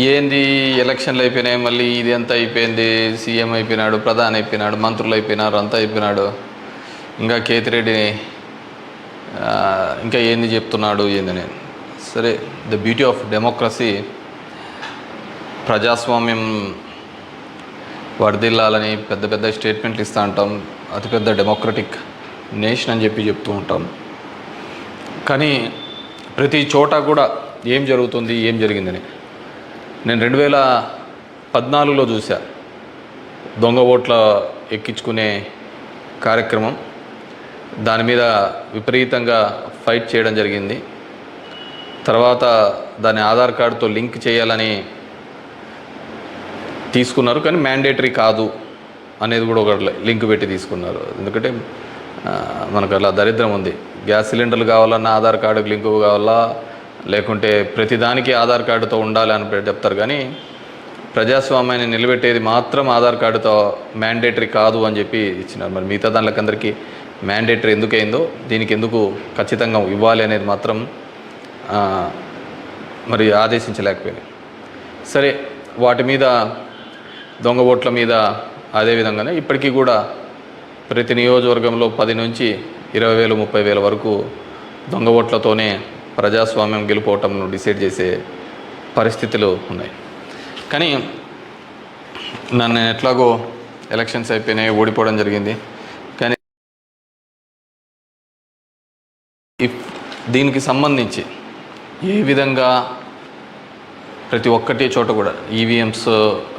ఏంది ఎలక్షన్లు అయిపోయినాయి, మళ్ళీ ఇది అంతా అయిపోయింది, సీఎం అయిపోయినాడు, ప్రధాని అయిపోయినాడు, మంత్రులు అయిపోయినారు, అంతా అయిపోయినాడు, ఇంకా కేతిరెడ్డిని ఇంకా ఏంది చెప్తున్నాడు ఏందని. సరే, ద బ్యూటీ ఆఫ్ డెమోక్రసీ, ప్రజాస్వామ్యం వర్ధిల్లాలని పెద్ద పెద్ద స్టేట్మెంట్లు ఇస్తూ ఉంటాం, అతిపెద్ద డెమోక్రటిక్ నేషన్ అని చెప్తూ ఉంటాం. కానీ ప్రతి చోట కూడా ఏం జరుగుతుంది, ఏం జరిగిందని నేను 2014లో చూసా. దొంగ ఓట్ల ఎక్కించుకునే కార్యక్రమం, దాని మీద విపరీతంగా ఫైట్ చేయడం జరిగింది. తర్వాత దాన్ని ఆధార్ కార్డుతో లింక్ చేయాలని తీసుకున్నారు, కానీ మ్యాండేటరీ కాదు అనేది కూడా ఒక లింక్ పెట్టి తీసుకున్నారు. ఎందుకంటే మనకు అలా దరిద్రం ఉంది. గ్యాస్ సిలిండర్లు కావాలన్నా ఆధార్ కార్డుకి లింకు కావాలా, లేకుంటే ప్రతిదానికి ఆధార్ కార్డుతో ఉండాలి అని చెప్తారు. కానీ ప్రజాస్వామ్యాన్ని నిలబెట్టేది మాత్రం ఆధార్ కార్డుతో మ్యాండేటరీ కాదు అని చెప్పి ఇచ్చినారు. మరి మిగతా దానికందరికీ మ్యాండేటరీ ఎందుకైందో, దీనికి ఎందుకు ఖచ్చితంగా ఇవ్వాలి అనేది మాత్రం మరి ఆదేశించలేకపోయినాయి. సరే, వాటి మీద, దొంగ ఓట్ల మీద అదేవిధంగానే ఇప్పటికీ కూడా ప్రతి నియోజకవర్గంలో 10 నుంచి 20,000 30,000 వరకు దొంగ ఓట్లతోనే ప్రజాస్వామ్యం గెలుపోవటంను డిసైడ్ చేసే పరిస్థితులు ఉన్నాయి. కానీ నన్ను ఎట్లాగో ఎలక్షన్స్ అయిపోయినాయి, ఓడిపోవడం జరిగింది. కానీ దీనికి సంబంధించి ఏ విధంగా ప్రతి ఒక్కటి చోట కూడా ఈవీఎంస్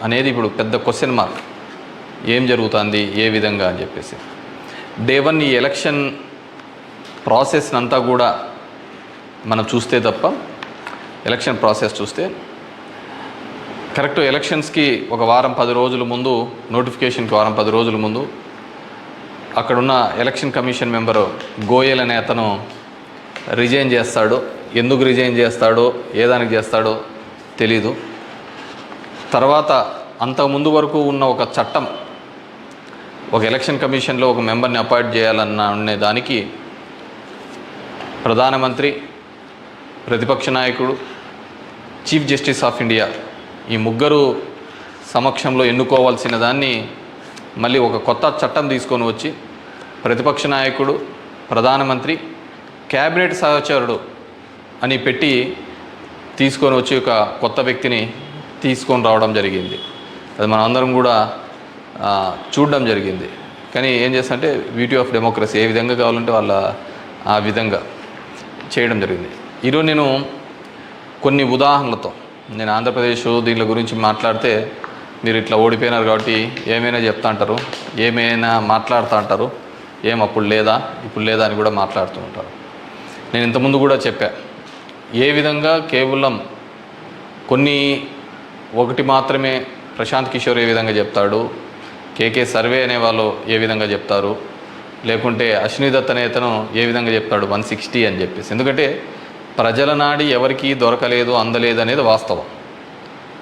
అనేది ఇప్పుడు పెద్ద క్వశ్చన్ మార్క్. ఏం జరుగుతుంది, ఏ విధంగా అని చెప్పేసి డే 1 ఈ ఎలక్షన్ ప్రాసెస్ అంతా కూడా మనం చూస్తే తప్ప, ఎలక్షన్ ప్రాసెస్ చూస్తే కరెక్ట్ ఎలక్షన్స్కి ఒక వారం 10 రోజుల ముందు, నోటిఫికేషన్కి వారం 10 రోజుల ముందు అక్కడున్న ఎలక్షన్ కమిషన్ మెంబరు గోయల్ అనే అతను రిజైన్ చేస్తాడు. ఎందుకు రిజైన్ చేస్తాడో, ఏ దానికి చేస్తాడో తెలీదు. తర్వాత అంతకుముందు వరకు ఉన్న ఒక చట్టం, ఒక ఎలక్షన్ కమిషన్లో ఒక మెంబర్ని అపాయింట్ చేయాలన్న దానికి ప్రధానమంత్రి, ప్రతిపక్ష నాయకుడు, చీఫ్ జస్టిస్ ఆఫ్ ఇండియా ఈ ముగ్గురు సమక్షంలో ఎన్నుకోవాల్సిన దాన్ని మళ్ళీ ఒక కొత్త చట్టం తీసుకొని వచ్చి ప్రతిపక్ష నాయకుడు, ప్రధానమంత్రి, క్యాబినెట్ సహచరుడు అని పెట్టి తీసుకొని వచ్చి ఒక కొత్త వ్యక్తిని తీసుకొని రావడం జరిగింది. అది మనం అందరం కూడా చూడడం జరిగింది. కానీ ఏం చేస్తారంటే బ్యూటీ ఆఫ్ డెమోక్రసీ, ఏ విధంగా కావాలంటే వాళ్ళ ఆ విధంగా చేయడం జరిగింది. ఈరోజు నేను కొన్ని ఉదాహరణలతో, నేను ఆంధ్రప్రదేశ్ దీని గురించి మాట్లాడితే మీరు ఇట్లా ఓడిపోయినారు కాబట్టి ఏమైనా చెప్తా అంటారు, ఏమైనా మాట్లాడుతూ అంటారు, ఏం అప్పుడు లేదా ఇప్పుడు లేదా అని కూడా మాట్లాడుతూ ఉంటారు. నేను ఇంతకుముందు కూడా చెప్పా, ఏ విధంగా కేవలం ఒకటి మాత్రమే ప్రశాంత్ కిషోర్ ఏ విధంగా చెప్తాడు, కేకే సర్వే అనే వాళ్ళు ఏ విధంగా చెప్తారు, లేకుంటే అశ్విని దత్ అనే అతను ఏ విధంగా చెప్తాడు 160 అని చెప్పేసి. ఎందుకంటే ప్రజల నాడి ఎవరికి దొరకలేదు, అందలేదు అనేది వాస్తవం.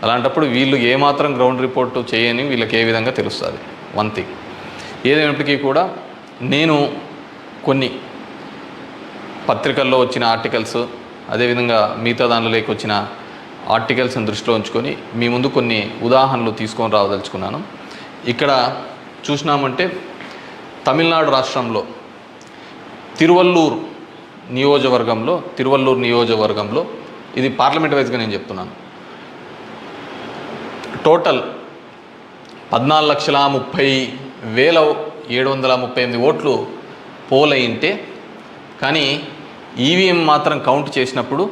అలాంటప్పుడు వీళ్ళు ఏమాత్రం గ్రౌండ్ రిపోర్టు చేయని వీళ్ళకి ఏ విధంగా తెలుస్తుంది. వన్ థింగ్ ఏదైనప్పటికీ కూడా నేను కొన్ని పత్రికల్లో వచ్చిన ఆర్టికల్స్, అదేవిధంగా మిగతా దానిలోకి వచ్చిన ఆర్టికల్స్ని దృష్టిలో ఉంచుకొని మీ ముందు కొన్ని ఉదాహరణలు తీసుకొని రావదలుచుకున్నాను. ఇక్కడ చూసినామంటే తమిళనాడు రాష్ట్రంలో తిరువల్లూరు నియోజకవర్గంలో ఇది పార్లమెంట్ వైజ్గా నేను చెప్తున్నాను, టోటల్ 14,30,738 ఓట్లు పోల్ అయింటే, కానీ ఈవీఎం మాత్రం కౌంట్ చేసినప్పుడు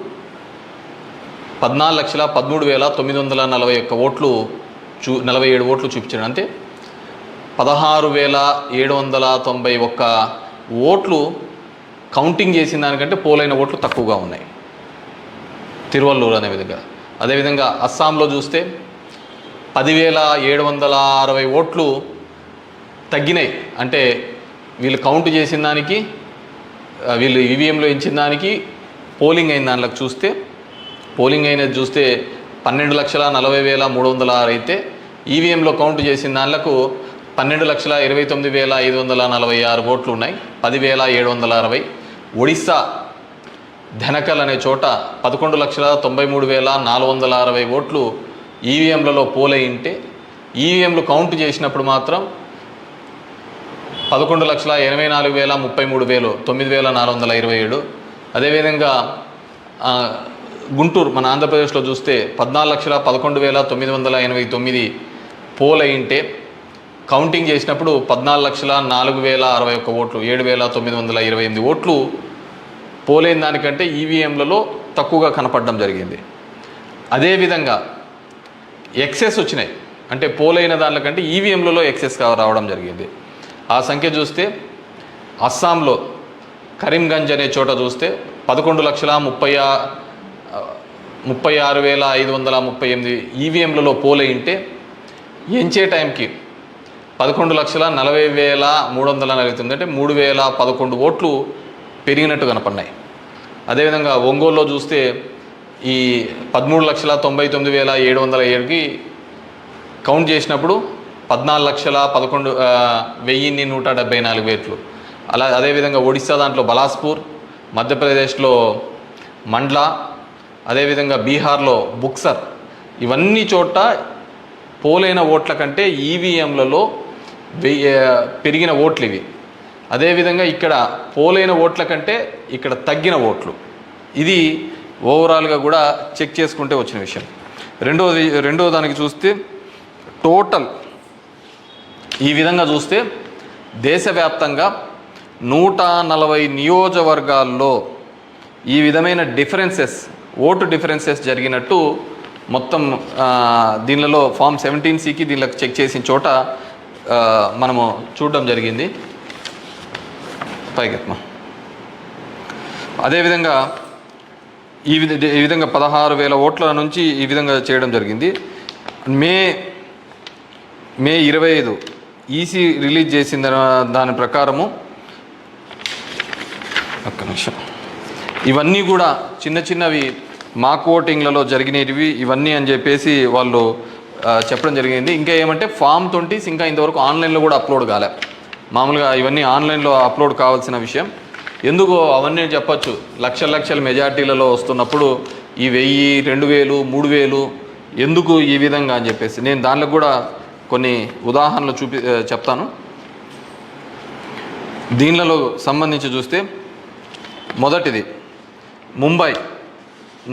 14,13,941 ఓట్లు 47 ఓట్లు చూపించాడు. అంటే 16,791 ఓట్లు కౌంటింగ్ చేసిన దానికంటే పోలైన ఓట్లు తక్కువగా ఉన్నాయి తిరువల్లూరు అనే విధంగా. అదేవిధంగా అస్సాంలో చూస్తే 10,760 ఓట్లు తగ్గినాయి. అంటే వీళ్ళు కౌంట్ చేసిన దానికి, వీళ్ళు ఈవీఎంలో ఇచ్చిన దానికి పోలింగ్ అయిన దానిలోకి చూస్తే, పోలింగ్ అయినది చూస్తే 12,40,306 అయితే ఈవీఎంలో కౌంట్ చేసిన దానిలకు 12,29,546 ఓట్లు ఉన్నాయి, 10,760. ఒడిస్సా ధనకల్ అనే చోట 11,93,460 ఓట్లు ఈవీఎంలలో పోలయింటే ఈవీఎంలు కౌంట్ చేసినప్పుడు మాత్రం 11,84,033 9,427. అదేవిధంగా గుంటూరు మన ఆంధ్రప్రదేశ్లో చూస్తే 14,11,989 పోలయింటే కౌంటింగ్ చేసినప్పుడు 14,04,061 ఓట్లు 7,928 ఓట్లు పోలైన దానికంటే ఈవీఎంలలో తక్కువగా కనపడడం జరిగింది. అదేవిధంగా ఎక్సెస్ వచ్చినాయి, అంటే పోలైన దానికంటే ఈవీఎంలలో ఎక్సెస్ రావడం జరిగింది. ఆ సంఖ్య చూస్తే అస్సాంలో కరీంగంజ్ అనే చోట చూస్తే 11,36,538 ఈవీఎంలలో పోలయింటే ఎంచే టైంకి 11,40,349 అంటే 3,011 ఓట్లు పెరిగినట్టు కనపడినాయి. అదేవిధంగా ఒంగోలులో చూస్తే ఈ 13,99,707కి కౌంట్ చేసినప్పుడు 14,11,174 ఓట్లు. అదేవిధంగా ఒడిశా దాంట్లో బలాస్పూర్, మధ్యప్రదేశ్లో మండ్లా, అదేవిధంగా బీహార్లో బుక్సర్, ఇవన్నీ చోట పోలైన ఓట్ల కంటే ఈవీఎంలలో పెరిగిన ఓట్లు ఇవి. అదేవిధంగా ఇక్కడ పోలైన ఓట్ల కంటే ఇక్కడ తగ్గిన ఓట్లు. ఇది ఓవరాల్గా కూడా చెక్ చేసుకుంటే వచ్చిన విషయం. రెండో దానికి చూస్తే టోటల్ ఈ విధంగా చూస్తే దేశవ్యాప్తంగా 140 నియోజకవర్గాల్లో ఈ విధమైన ఓటు డిఫరెన్సెస్ జరిగినట్టు మొత్తం దీనిలో ఫామ్ 17సికి దీనిలో చెక్ చేసిన చోట మనము చూడడం జరిగింది. పైకెత్మ అదేవిధంగా ఈ విధంగా 16,000 ఓట్ల నుంచి ఈ విధంగా చేయడం జరిగింది. మే 25 ఈసీ రిలీజ్ చేసిన దాని ప్రకారము ఒక్క నిమిషం, ఇవన్నీ కూడా చిన్నవి మాక్ ఓటింగ్లలో జరిగినవి ఇవన్నీ అని చెప్పేసి వాళ్ళు చెప్పడం జరిగింది. ఇంకా ఏమంటే ఫామ్ 20 ఇంకా ఇంతవరకు ఆన్లైన్లో కూడా అప్లోడ్ కాలే. మామూలుగా ఇవన్నీ ఆన్లైన్లో అప్లోడ్ కావాల్సిన విషయం. ఎందుకో అవన్నీ చెప్పచ్చు, లక్షల మెజార్టీలలో వస్తున్నప్పుడు ఈ 1000, 2000, 3000 ఎందుకు ఈ విధంగా అని చెప్పేసి నేను దానిలో కూడా కొన్ని ఉదాహరణలు చెప్తాను. దీనిలో సంబంధించి చూస్తే మొదటిది ముంబై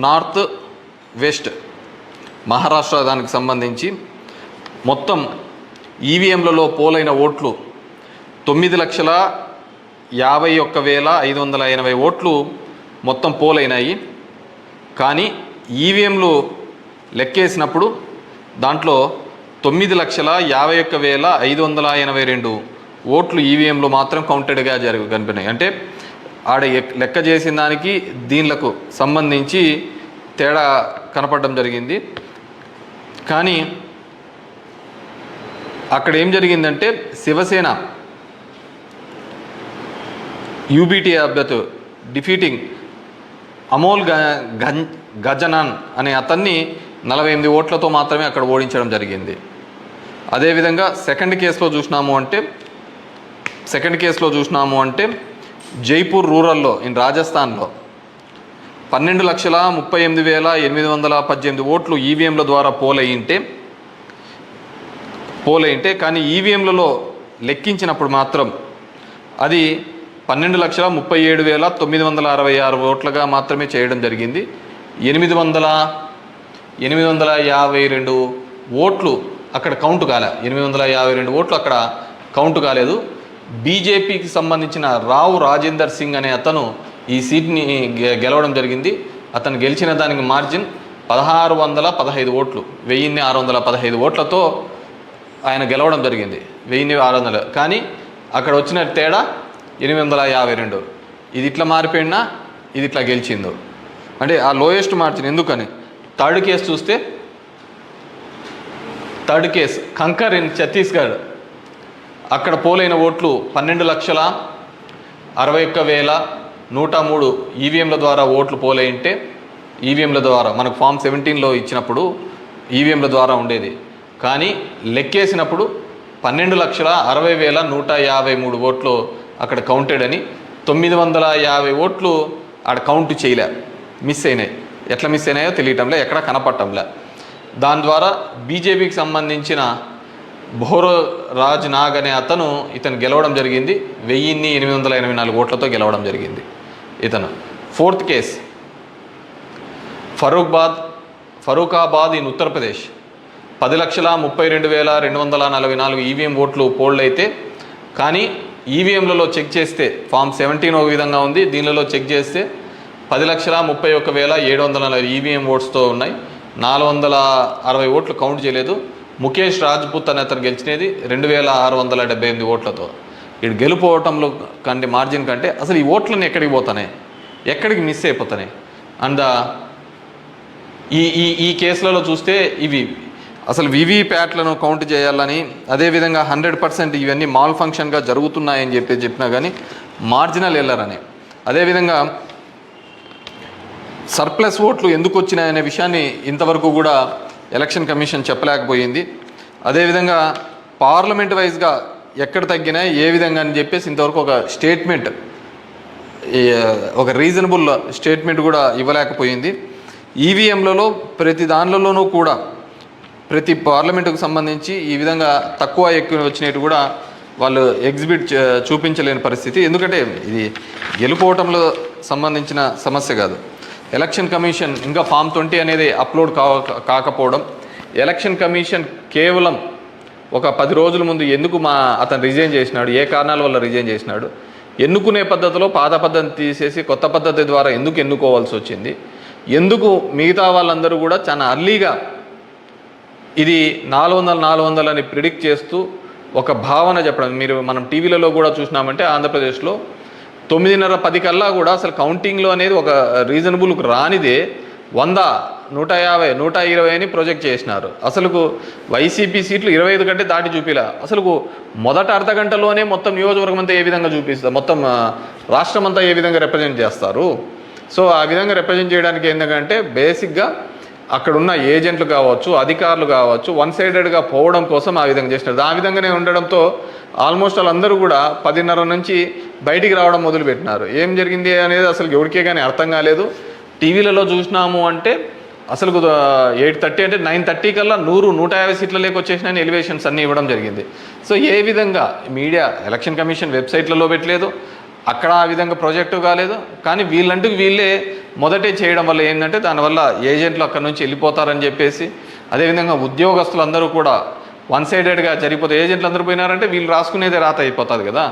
నార్త్ వెస్ట్ మహారాష్ట్ర దానికి సంబంధించి మొత్తం ఈవీఎంలలో పోలైన ఓట్లు 9,51,580 ఓట్లు మొత్తం పోలైనాయి. కానీ ఈవీఎంలు లెక్కేసినప్పుడు దాంట్లో 9,51,582 ఓట్లు ఈవీఎంలు మాత్రం కౌంటెడ్గా కనిపినాయి. అంటే ఆడ లెక్క చేసిన దానికి దీనిలకు సంబంధించి తేడా కనపడడం జరిగింది. కానీ అక్కడ ఏం జరిగిందంటే శివసేన యూబీటీ అభ్యర్థి డిఫీటింగ్ అమోల్ గజనాన్ అనే అతన్ని 48 ఓట్లతో మాత్రమే అక్కడ ఓడించడం జరిగింది. అదేవిధంగా సెకండ్ కేసులో చూసినాము అంటే జైపూర్ రూరల్లో రాజస్థాన్లో 12,38,818 ఓట్లు ఈవీఎంల ద్వారా పోలయింటే కానీ ఈవీఎంలలో లెక్కించినప్పుడు మాత్రం అది 12,37,966 ఓట్లుగా మాత్రమే చేయడం జరిగింది. 852 ఓట్లు అక్కడ కౌంట్ కాలే. 852 ఓట్లు అక్కడ కౌంట్ కాలేదు. బీజేపీకి సంబంధించిన రావు రాజేందర్ సింగ్ అనే అతను ఈ సీట్ని గెలవడం జరిగింది. అతను గెలిచిన దానికి మార్జిన్ 1,615 ఓట్లు, 1,615 ఓట్లతో ఆయన గెలవడం జరిగింది. 1,600. కానీ అక్కడ వచ్చిన తేడా 852. ఇది ఇట్లా మారిపోయినా ఇది ఇట్లా గెలిచిందో అంటే ఆ లోయెస్ట్ మార్జిన్. ఎందుకని థర్డ్ కేసు చూస్తే కంకర్ ఇన్ ఛత్తీస్గఢ్ అక్కడ పోలైన ఓట్లు 12,61,103 ఈవీఎంల ద్వారా ఓట్లు పోలైంటే ఈవీఎంల ద్వారా మనకు ఫామ్ 17లో ఇచ్చినప్పుడు ఈవీఎంల ద్వారా ఉండేది. కానీ లెక్కేసినప్పుడు 12,60,153 ఓట్లు అక్కడ కౌంటెడ్ అని 950 ఓట్లు ఆడ కౌంట్ చేయలే, మిస్ అయినాయి. ఎట్లా మిస్ అయినాయో తెలియటంలే, ఎక్కడ కనపడటంలే. దాని ద్వారా బీజేపీకి సంబంధించిన బోరో రాజ్ నాగ్ అనే ఇతను గెలవడం జరిగింది. 1884 ఓట్లతో గెలవడం జరిగింది ఇతను. Fourth case Farrukhabad in Uttar Pradesh. 10,32,244 EVM ఓట్లు పోల్డ్ అయితే, కానీ ఈవీఎంలలో చెక్ చేస్తే ఫామ్ 17 ఒక విధంగా ఉంది, దీనిలో చెక్ చేస్తే 10,31,740 ఈవీఎం ఓట్స్తో ఉన్నాయి. 460 ఓట్లు కౌంట్ చేయలేదు. ముఖేష్ రాజ్పుత్ అనే అతను గెలిచినది 2,678 ఓట్లతో. ఇటు గెలుపోవటంలో కంటే మార్జిన్ కంటే అసలు ఈ ఓట్లన్నీ ఎక్కడికి పోతున్నాయి, ఎక్కడికి మిస్ అయిపోతున్నాయి. అండ్ ఈ కేసులలో చూస్తే ఇవి అసలు వీవీప్యాట్లను కౌంట్ చేయాలని, అదేవిధంగా 100% ఇవన్నీ మాల్ ఫంక్షన్గా జరుగుతున్నాయని చెప్పినా కానీ మార్జినల్ ఎల్లరని, అదేవిధంగా సర్ప్లస్ ఓట్లు ఎందుకు వచ్చినాయనే విషయాన్ని ఇంతవరకు కూడా ఎలక్షన్ కమిషన్ చెప్పలేకపోయింది. అదేవిధంగా పార్లమెంట్ వైజ్గా ఎక్కడ తగ్గినాయి ఏ విధంగా అని చెప్పేసి ఇంతవరకు ఒక స్టేట్మెంట్, ఒక రీజనబుల్ స్టేట్మెంట్ కూడా ఇవ్వలేకపోయింది. ఈవీఎంలలో ప్రతి దానిలోనూ కూడా ప్రతి పార్లమెంటుకు సంబంధించి ఈ విధంగా తక్కువ ఎక్కువ వచ్చినట్టు కూడా వాళ్ళు చూపించలేని పరిస్థితి. ఎందుకంటే ఇది గెలుపోవటంలో సంబంధించిన సమస్య కాదు. ఎలక్షన్ కమిషన్ ఇంకా ఫామ్ 20 అనేది అప్లోడ్ కాకపోవడం, ఎలక్షన్ కమిషన్ కేవలం ఒక 10 రోజుల ముందు ఎందుకు అతను రిజైన్ చేసినాడు, ఏ కారణాల వల్ల రిజైన్ చేసినాడు, ఎన్నుకునే పద్ధతిలో పాత పద్ధతిని తీసేసి కొత్త పద్ధతి ద్వారా ఎందుకు ఎన్నుకోవాల్సి వచ్చింది, ఎందుకు మిగతా వాళ్ళందరూ కూడా చాలా అర్లీగా ఇది 400 అని ప్రిడిక్ట్ చేస్తూ ఒక భావన చెప్పడం. మనం టీవీలలో కూడా చూసినామంటే ఆంధ్రప్రదేశ్లో 9:30-10 కల్లా కూడా అసలు కౌంటింగ్లో అనేది ఒక రీజనబుల్కి రానిదే 100, 150, 120 అని ప్రొజెక్ట్ చేసినారు. అసలుకు వైసీపీ సీట్లు 25 కంటే దాటి చూపిలా. అసలుకు మొదట అర్ధ గంటలోనే మొత్తం నియోజకవర్గం అంతా ఏ విధంగా చూపిస్తారు, మొత్తం రాష్ట్రం అంతా ఏ విధంగా రిప్రజెంట్ చేస్తారు. సో ఆ విధంగా రిప్రజెంట్ చేయడానికి ఏంటంటే బేసిక్గా అక్కడున్న ఏజెంట్లు కావచ్చు, అధికారులు కావచ్చు, వన్ సైడెడ్గా పోవడం కోసం ఆ విధంగా చేసినారు. ఆ విధంగానే ఉండడంతో ఆల్మోస్ట్ వాళ్ళందరూ కూడా 10:30 నుంచి బయటికి రావడం మొదలుపెట్టినారు. ఏం జరిగింది అనేది అసలు ఎవరికే కానీ అర్థం కాలేదు. టీవీలలో చూసినాము అంటే అసలు 8:30 అంటే 9:30 కల్లా 100-150 సీట్ల లేక వచ్చేసినాయని ఎలివేషన్స్ అన్నీ ఇవ్వడం జరిగింది. సో ఏ విధంగా మీడియా ఎలక్షన్ కమిషన్ వెబ్సైట్లలో పెట్టలేదు, అక్కడ ఆ విధంగా ప్రాజెక్టు కాలేదు. కానీ వీళ్ళే మొదటే చేయడం వల్ల ఏంటంటే దానివల్ల ఏజెంట్లు అక్కడ నుంచి వెళ్ళిపోతారని చెప్పేసి, అదేవిధంగా ఉద్యోగస్తులందరూ కూడా వన్ సైడెడ్గా జరిగిపోతే ఏజెంట్లు అందరూ పోయినారంటే వీళ్ళు రాసుకునేదే రాత అయిపోతుంది కదా.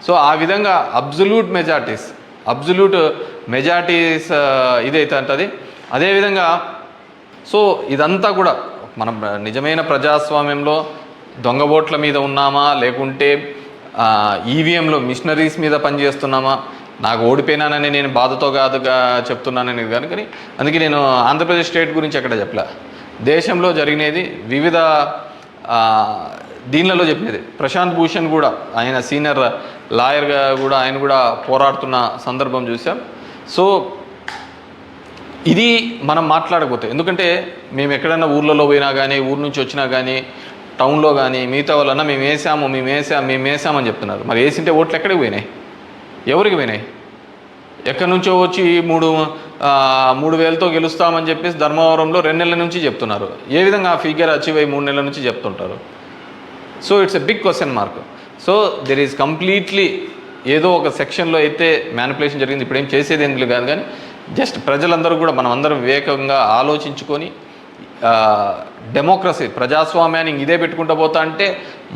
సో ఆ విధంగా అబ్జల్యూట్ మెజారిటీస్ ఇదైతే అంటది. అదేవిధంగా సో ఇదంతా కూడా మనం నిజమైన ప్రజాస్వామ్యంలో దొంగ ఓట్ల మీద ఉన్నామా, లేకుంటే ఈవీఎంలో మిషనరీస్ మీద పనిచేస్తున్నామా, నాకు ఓడిపోయినానని నేను బాధతో కాదుగా చెప్తున్నానని కానీ అందుకే నేను ఆంధ్రప్రదేశ్ స్టేట్ గురించి ఎక్కడ చెప్పలే. దేశంలో జరిగినది వివిధ దీనిలలో చెప్పినది. ప్రశాంత్ భూషణ్ కూడా ఆయన సీనియర్ లాయర్గా కూడా ఆయన కూడా పోరాడుతున్న సందర్భం చూసాం. సో ఇది మనం మాట్లాడకపోతే, ఎందుకంటే మేము ఎక్కడైనా ఊర్లలో పోయినా కానీ, ఊరు నుంచి వచ్చినా కానీ, టౌన్లో కానీ మిగతా వాళ్ళన్నా మేము వేసామని చెప్తున్నారు. మరి వేసింటే ఓట్లు ఎక్కడికి పోయినాయి, ఎవరికి పోయినాయి? ఎక్కడి నుంచో వచ్చి 3,000తో గెలుస్తామని చెప్పేసి ధర్మవరంలో 2 నెలల నుంచి చెప్తున్నారు. ఏ విధంగా ఆ ఫిగర్ అచీవ్ అయ్యి 3 నెలల నుంచి చెప్తుంటారు? So it's a big question mark. So there is completely ఏదో ఒక సెక్షన్లో అయితే మ్యానిపులేషన్ జరిగింది. ఇప్పుడు ఏం చేసేది ఎందుకు కాదు, కానీ జస్ట్ ప్రజలందరూ కూడా మనం అందరం వివేకంగా ఆలోచించుకొని డెమోక్రసీ ప్రజాస్వామ్యాన్ని ఇదే పెట్టుకుంటూ పోతా అంటే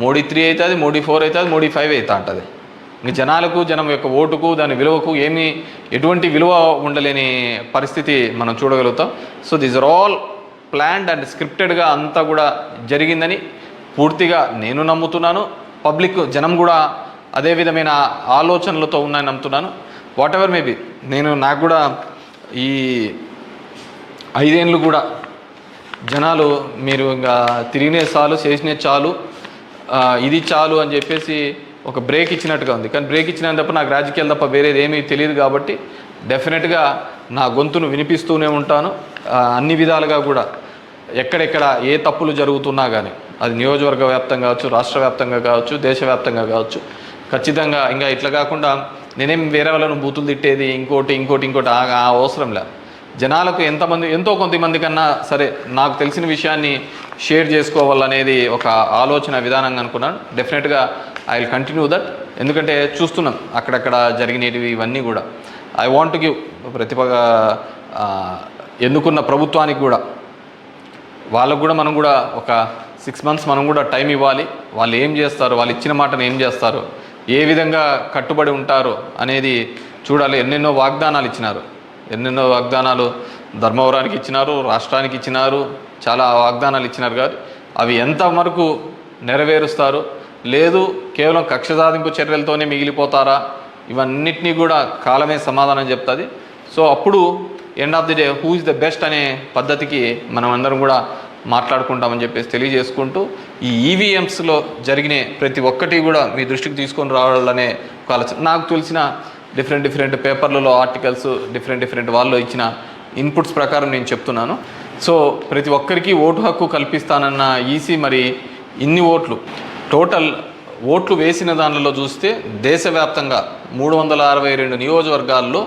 మోడీ 3 అవుతుంది, మోడీ 4 అవుతుంది, మోడీ 5 అవుతా ఉంటుంది. ఇంక జనం యొక్క ఓటుకు దాని విలువకు ఎటువంటి విలువ ఉండలేని పరిస్థితి మనం చూడగలుగుతాం. So these are all planned and స్క్రిప్టెడ్గా అంతా కూడా జరిగిందని పూర్తిగా నేను నమ్ముతున్నాను. పబ్లిక్ జనం కూడా అదే విధమైన ఆలోచనలతో ఉన్నాయని నమ్ముతున్నాను. వాట్ ఎవర్ మేబీ నాకు కూడా ఈ 5 ఏళ్ళు కూడా జనాలు మీరు ఇంకా తిరిగినే చాలు, చేసినే చాలు, ఇది చాలు అని చెప్పేసి ఒక బ్రేక్ ఇచ్చినట్టుగా ఉంది. కానీ బ్రేక్ ఇచ్చినంత తప్ప నాకు రాజకీయాలు తప్ప వేరేది ఏమీ తెలియదు కాబట్టి డెఫినెట్గా నా గొంతును వినిపిస్తూనే ఉంటాను. అన్ని విధాలుగా కూడా ఎక్కడెక్కడ ఏ తప్పులు జరుగుతున్నా కానీ అది నియోజకవర్గ వ్యాప్తంగా కావచ్చు, రాష్ట్ర వ్యాప్తంగా కావచ్చు, దేశవ్యాప్తంగా కావచ్చు, ఖచ్చితంగా ఇంకా ఇట్లా కాకుండా నేనేం వేరే వాళ్ళను బూతులు తిట్టేది ఇంకోటి ఆ అవసరం లే. జనాలకు ఎంతో కొంతమంది కన్నా సరే నాకు తెలిసిన విషయాన్ని షేర్ చేసుకోవాలనేది ఒక ఆలోచన విధానంగా అనుకున్నాను. డెఫినెట్గా ఐ విల్ కంటిన్యూ దట్. ఎందుకంటే చూస్తున్నాం అక్కడక్కడ జరిగినవి ఇవన్నీ కూడా. ఐ వాంట్ టు గివ్ ఎన్నుకున్న ప్రభుత్వానికి కూడా వాళ్ళకు కూడా మనం కూడా ఒక 6 months మనం కూడా టైం ఇవ్వాలి. వాళ్ళు ఏం చేస్తారు, వాళ్ళు ఇచ్చిన మాటను ఏం చేస్తారు, ఏ విధంగా కట్టుబడి ఉంటారు అనేది చూడాలి. ఎన్నెన్నో వాగ్దానాలు ధర్మవరానికి ఇచ్చినారు, రాష్ట్రానికి ఇచ్చినారు, చాలా వాగ్దానాలు ఇచ్చినారు. కానీ అవి ఎంతవరకు నెరవేరుస్తారు, లేదు కేవలం కక్ష సాధింపు చర్యలతోనే మిగిలిపోతారా, ఇవన్నిటినీ కూడా కాలమే సమాధానం చెప్తుంది. సో అప్పుడు end of the day who is the best అనే పద్ధతికి మనం అందరం కూడా మాట్లాడుకుంటామని చెప్పేసి తెలియజేసుకుంటూ, ఈ ఈవీఎంస్లో జరిగిన ప్రతి ఒక్కటి కూడా మీ దృష్టికి తీసుకొని రావాలనే ఒక ఆలోచన. నాకు తెలిసిన డిఫరెంట్ పేపర్లలో ఆర్టికల్స్ డిఫరెంట్ వాళ్ళు ఇచ్చిన ఇన్పుట్స్ ప్రకారం నేను చెప్తున్నాను. సో ప్రతి ఒక్కరికి ఓటు హక్కు కల్పిస్తానన్న ఈసీ మరి ఇన్ని టోటల్ ఓట్లు వేసిన దానిలో చూస్తే దేశవ్యాప్తంగా 362 నియోజకవర్గాల్లో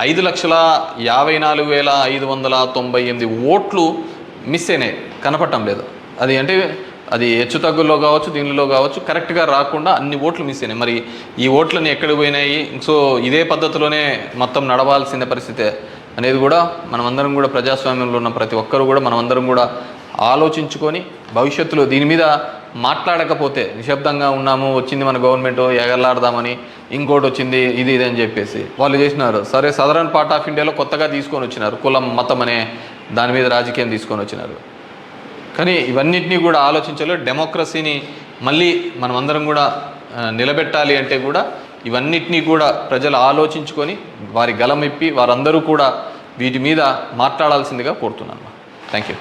5,54,598 ఓట్లు మిస్ అయినాయి, కనపడటం లేదు. అది అంటే అది హెచ్చు తగ్గుల్లో కావచ్చు, దీనిలో కావచ్చు, కరెక్ట్గా రాకుండా అన్ని ఓట్లు మిస్ అయినాయి. మరి ఈ ఓట్లని ఎక్కడికి పోయినాయి? సో ఇదే పద్ధతిలోనే మొత్తం నడవాల్సిన పరిస్థితే అనేది కూడా మనమందరం కూడా ప్రజాస్వామ్యంలో ఉన్న ప్రతి ఒక్కరు కూడా మనమందరం కూడా ఆలోచించుకొని భవిష్యత్తులో దీని మీద మాట్లాడకపోతే నిశ్శబ్దంగా ఉన్నాము, వచ్చింది మన గవర్నమెంట్ ఎగలాడదామని, ఇంకోటి వచ్చింది ఇది అని చెప్పేసి వాళ్ళు చేసినారు. సరే, సదరన్ పార్ట్ ఆఫ్ ఇండియాలో కొత్తగా తీసుకొని వచ్చినారు, కులం మతం అనే దాని మీద రాజకీయం తీసుకొని వచ్చినారు. కానీ ఇవన్నిటినీ కూడా ఆలోచించాలి. డెమోక్రసీని మళ్ళీ మనమందరం కూడా నిలబెట్టాలి అంటే కూడా ఇవన్నిటినీ కూడా ప్రజలు ఆలోచించుకొని వారి గలం ఇప్పి వారందరూ కూడా వీటి మీద మాట్లాడాల్సిందిగా కోరుతున్నాను. Thank you.